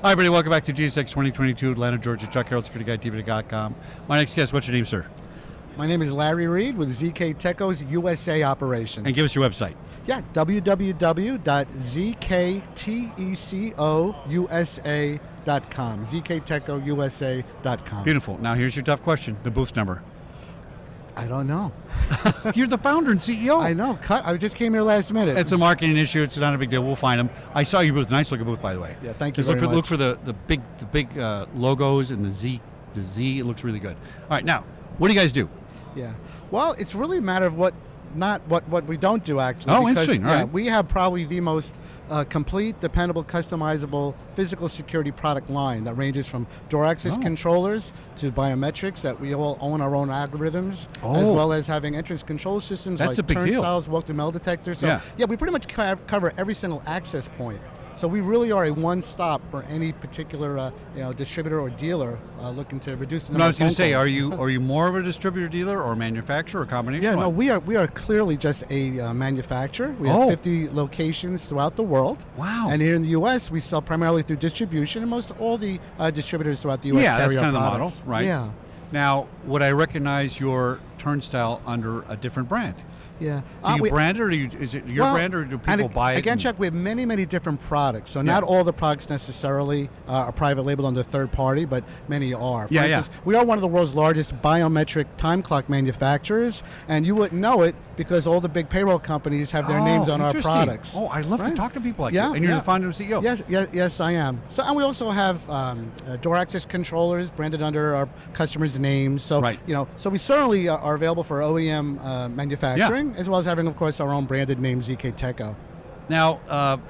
Hi, everybody. Welcome back to GSX2022, Atlanta, Georgia. Chuck Harold, SecurityGuideTV.com. My next guest, what's your name, sir? My name is Larry Reed with ZK Teco's USA operation. And give us your website. Yeah, www.zktecousa.com. zktecousa.com. Beautiful. Now, here's your tough question. The booth number. I don't know. You're the founder and CEO. I know. I just came here last minute. It's a marketing issue. It's not a big deal. We'll find them. I saw your booth. Nice looking booth, by the way. Yeah, thank you Just very much. Look for the big logos and the Z. The Z. It looks really good. All right, now, what do you guys do? Yeah. Well, it's really a matter of what we don't do, actually. Oh, because, interesting. All right. We have probably the most complete, dependable, customizable physical security product line that ranges from door access controllers to biometrics that we all own our own algorithms, as well as having entrance control systems like turnstiles, walk-through metal detectors. So, yeah, we pretty much cover every single access point. So we really are a one-stop for any particular distributor or dealer looking to reduce the number of phone calls. I was going to say, are you more of a distributor, dealer, or manufacturer, or combination? Yeah, no, we are clearly just a manufacturer. We have 50 locations throughout the world. Wow. And here in the U.S., we sell primarily through distribution, and most all the distributors throughout the U.S. carry that's kind our of products. the model, right? Yeah. Now, would I recognize your turnstile under a different brand? Yeah. Do you brand it, or is it your brand, or do people buy it? Again, Chuck, we have many, many different products. So not all the products necessarily are private labeled under third party, but many are. For instance, we are one of the world's largest biometric time clock manufacturers, and you wouldn't know it because all the big payroll companies have their names on our products. Oh, I love to talk to people like that. And you're the founder and CEO. Yes, I am. So, and we also have door access controllers branded under our customers' names. So, so we certainly are available for OEM manufacturing. As well as having, of course, our own branded name, ZK Teco. Now,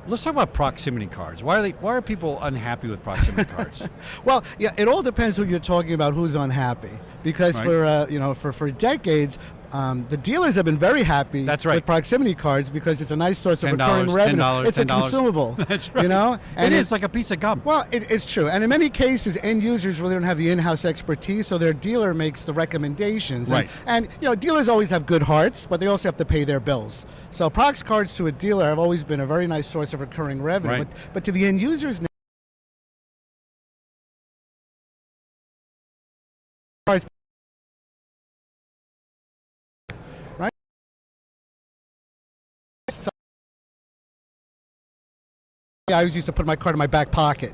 let's talk about proximity cards. Why are people unhappy with proximity cards? Well, yeah, it all depends who you're talking about, who's unhappy. Because for decades, the dealers have been very happy with proximity cards because it's a nice source of recurring revenue. It's a consumable. That's right. And it's like a piece of gum. Well, it's true. And in many cases, end users really don't have the in-house expertise, so their dealer makes the recommendations. Right. And dealers always have good hearts, but they also have to pay their bills. So prox cards to a dealer have always been a very nice source of recurring revenue. Right. But to the end users, I always used to put my card in my back pocket.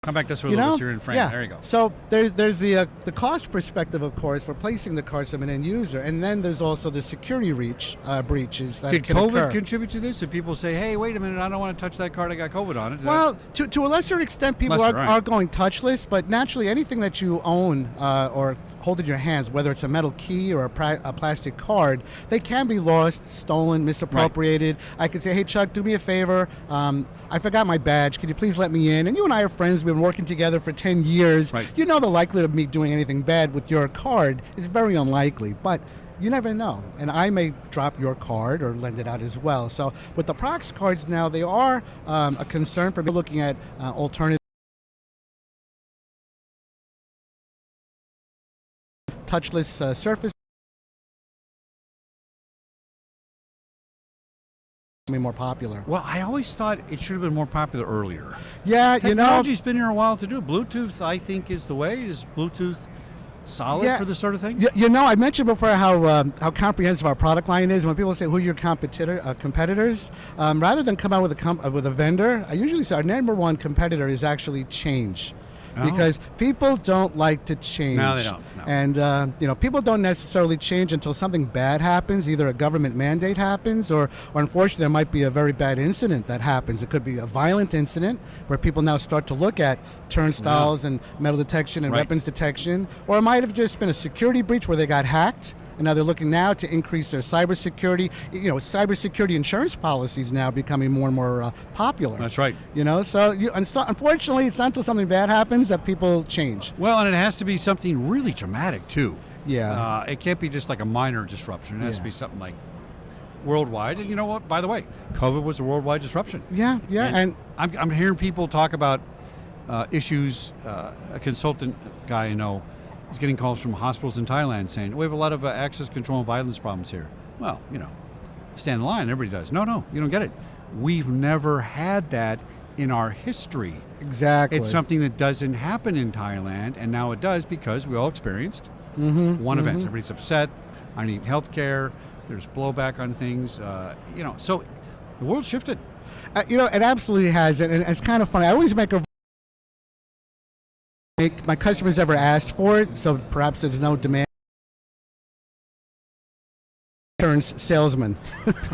Come back this way a little bit so you're in frame. There you go. So there's the cost perspective, of course, for placing the cards from an end user, and then there's also the security breaches that can occur. Could COVID contribute to this? If people say, hey, wait a minute, I don't want to touch that card, I got COVID on it. Well, to a lesser extent, people are going touchless, but naturally anything that you own or hold in your hands, whether it's a metal key or a plastic card, they can be lost, stolen, misappropriated. I could say, hey, Chuck, do me a favor. I forgot my badge. Can you please let me in? And you and I are friends. We've been working together for 10 years. Right. You know the likelihood of me doing anything bad with your card is very unlikely, but you never know. And I may drop your card or lend it out as well. So with the prox cards now, they are a concern for me looking at alternative touchless surface. More popular. Well, I always thought it should have been more popular earlier. Yeah, Technology's been here a while to do it. Bluetooth, I think, is the way. Is Bluetooth solid for this sort of thing? I mentioned before how comprehensive our product line is. When people say who are your competitors, rather than come out with a vendor, I usually say our number one competitor is actually change. Because people don't like to change. No, they don't. No. And people don't necessarily change until something bad happens. Either a government mandate happens, or unfortunately there might be a very bad incident that happens. It could be a violent incident where people now start to look at turnstiles and metal detection and weapons detection, or it might have just been a security breach where they got hacked. And now they're looking now to increase their cybersecurity. Cybersecurity insurance policies now becoming more and more popular. That's right. So unfortunately, it's not until something bad happens that people change. Well, and it has to be something really dramatic too. Yeah. It can't be just like a minor disruption. It has to be something like worldwide. And you know what? By the way, COVID was a worldwide disruption. Yeah. And I'm hearing people talk about issues. A consultant guy I know is getting calls from hospitals in Thailand saying, we have a lot of access control and violence problems here. Well, stand in line, everybody does. No, you don't get it. We've never had that in our history. Exactly. It's something that doesn't happen in Thailand, and now it does because we all experienced one event. Everybody's upset. I need health care. There's blowback on things. So the world shifted. It absolutely has, and it's kind of funny. I always make my customers ever asked for it, so perhaps there's no demand. Insurance salesman,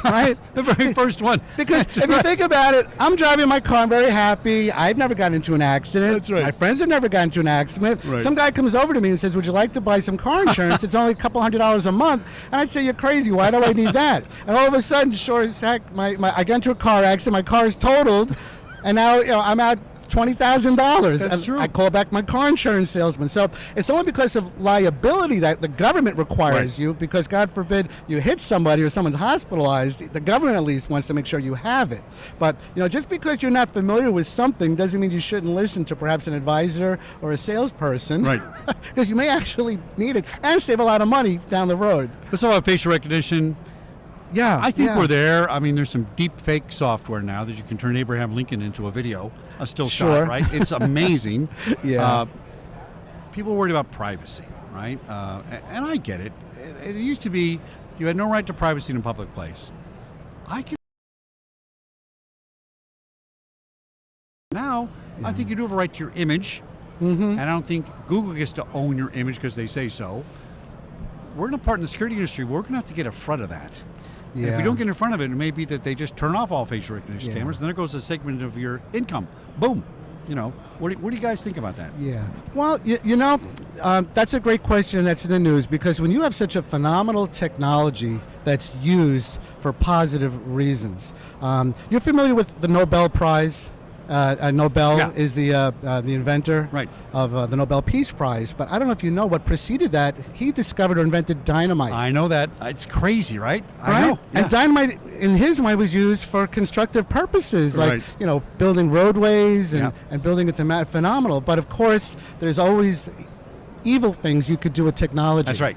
right? The very first one. Because That's if you right. think about it, I'm driving my car, I'm very happy. I've never gotten into an accident. That's right. My friends have never gotten into an accident. Right. Some guy comes over to me and says, would you like to buy some car insurance? It's only a couple $100 a month. And I'd say, you're crazy. Why do I need that? And all of a sudden, sure as heck, I get into a car accident, my car is totaled, and now I'm out $20,000. That's true. I call back my car insurance salesman. So it's only because of liability that the government requires you, because God forbid you hit somebody or someone's hospitalized, the government at least wants to make sure you have it. But just because you're not familiar with something doesn't mean you shouldn't listen to perhaps an advisor or a salesperson. Right. Because you may actually need it and save a lot of money down the road. Let's talk about facial recognition. Yeah, I think we're there. I mean, there's some deep fake software now that you can turn Abraham Lincoln into a video, a still Sure. shot, right? It's amazing. Yeah. People are worried about privacy, right? And I get it. It used to be you had no right to privacy in a public place. Now, I think you do have a right to your image, and I don't think Google gets to own your image because they say so. We're in a part in the security industry where we're going to have to get in front of that. And if we don't get in front of it, it may be that they just turn off all facial recognition cameras, and then it goes a segment of your income. Boom. What do you guys think about that? Yeah. Well, that's a great question that's in the news, because when you have such a phenomenal technology that's used for positive reasons, you're familiar with the Nobel Prize? Nobel is the inventor of the Nobel Peace Prize, but I don't know if you know what preceded that. He discovered or invented dynamite. I know that. It's crazy, right? I know. Yeah. And dynamite, in his mind, was used for constructive purposes, like building roadways and building it to phenomenal. But of course, there's always evil things you could do with technology. That's right.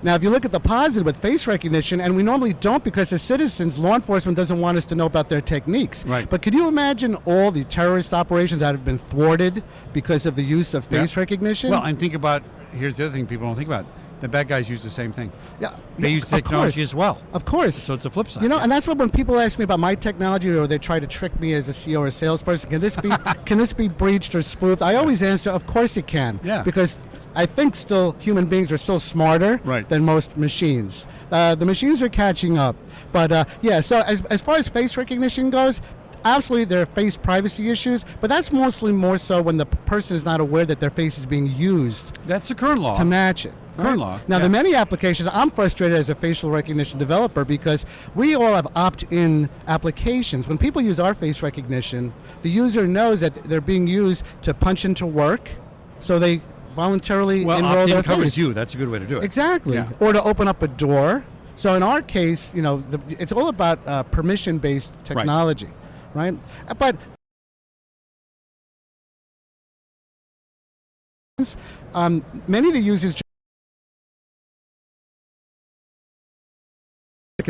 Now, if you look at the positive with face recognition, and we normally don't because as citizens, law enforcement doesn't want us to know about their techniques. Right. But could you imagine all the terrorist operations that have been thwarted because of the use of face recognition? Well, and think about, here's the other thing people don't think about. The bad guys use the same thing. Yeah, They use technology as well. Of course. So it's a flip side. And that's what when people ask me about my technology, or they try to trick me as a CEO or a salesperson, can this be breached or spoofed? I always answer, of course it can. Yeah. Because I think still human beings are still smarter than most machines. The machines are catching up. But so as far as face recognition goes, absolutely there are face privacy issues, but that's mostly more so when the person is not aware that their face is being used. That's the current law. To match it. Current law. Now, the many applications, I'm frustrated as a facial recognition developer because we all have opt-in applications. When people use our face recognition, the user knows that they're being used to punch into work, so they voluntarily enroll their covers face. you. That's a good way to do it. Exactly. Yeah. Or to open up a door. So in our case, it's all about permission-based technology, right? But many of the users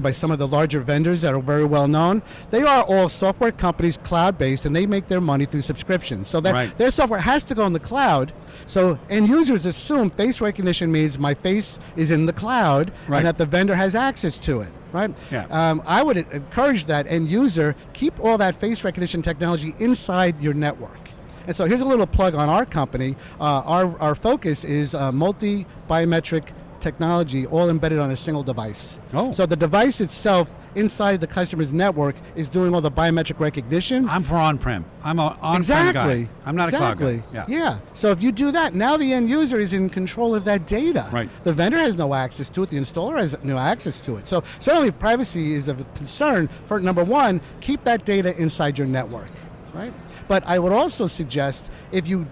by some of the larger vendors that are very well known, they are all software companies, cloud-based, and they make their money through subscriptions. So that their software has to go in the cloud. So end users assume face recognition means my face is in the cloud and that the vendor has access to it. Right? Yeah. I would encourage that end user keep all that face recognition technology inside your network. And so here's a little plug on our company. Our focus is multi-biometric technology, all embedded on a single device. So the device itself inside the customer's network is doing all the biometric recognition. I'm for on-prem. I'm an on-prem guy. I'm not a cloud guy. Yeah. So if you do that, now the end user is in control of that data. Right. The vendor has no access to it. The installer has no access to it. So certainly privacy is of concern. For number one, keep that data inside your network. Right? But I would also suggest if you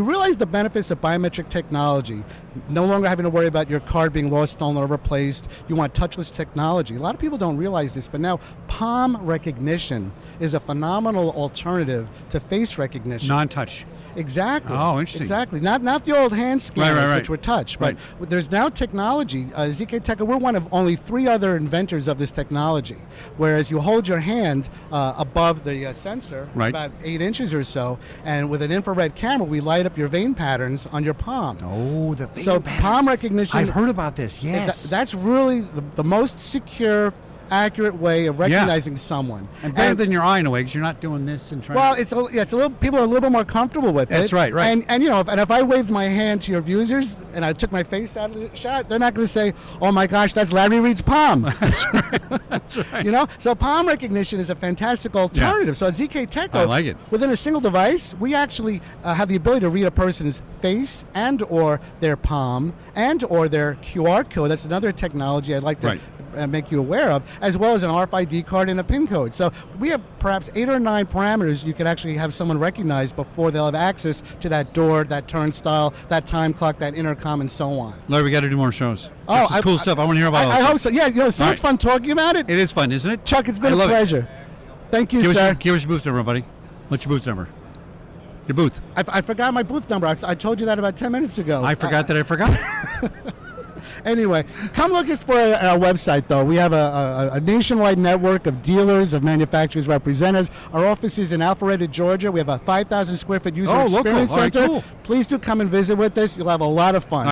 realize the benefits of biometric technology, no longer having to worry about your card being lost, stolen, or replaced, you want touchless technology. A lot of people don't realize this, but now palm recognition is a phenomenal alternative to face recognition. Non-touch. Exactly. Oh, interesting. Exactly. Not the old hand scanners, right. which were touch, but Right. there's now technology. ZK Tech, we're one of only 3 other inventors of this technology. Whereas you hold your hand above the sensor, Right. about 8 inches or so, and with an infrared camera, we light up your vein patterns on your palm. Oh, the vein So patterns. palm recognition. I've heard about this. Yes. That's really the most secure, accurate way of recognizing someone. And better than your eye in a way, because you're not doing this and trying. Well, it's a little. People are a little bit more comfortable with it. That's right. And you know, if I waved my hand to your users and I took my face out of the shot, they're not going to say, "Oh my gosh, that's Larry Reed's palm." That's right. You know, so palm recognition is a fantastic alternative. So at ZK Tech, I like it. within a single device, we actually have the ability to read a person's face and or their palm and or their QR code. That's another technology I'd like to. Right. Make you aware of, as well as an RFID card and a PIN code. So we have perhaps 8 or 9 parameters you can actually have someone recognize before they'll have access to that door, that turnstile, that time clock, that intercom, and so on. Larry, we got to do more shows. Oh, This is cool stuff. I want to hear about all I this hope stuff. so. Yeah, you know, it's so All much right. fun talking about it. It is fun, isn't it? Chuck, it's been I a love it. pleasure. Thank you, sir. Give us your booth number, buddy. What's your booth number? Your booth. I forgot my booth number. I told you that about 10 minutes ago. I forgot that I forgot. Anyway, come look us for our website, though. We have a nationwide network of dealers, of manufacturers, representatives. Our office is in Alpharetta, Georgia. We have a 5,000 square foot user Oh, local. experience All right, center. cool. Please do come and visit with us. You'll have a lot of fun.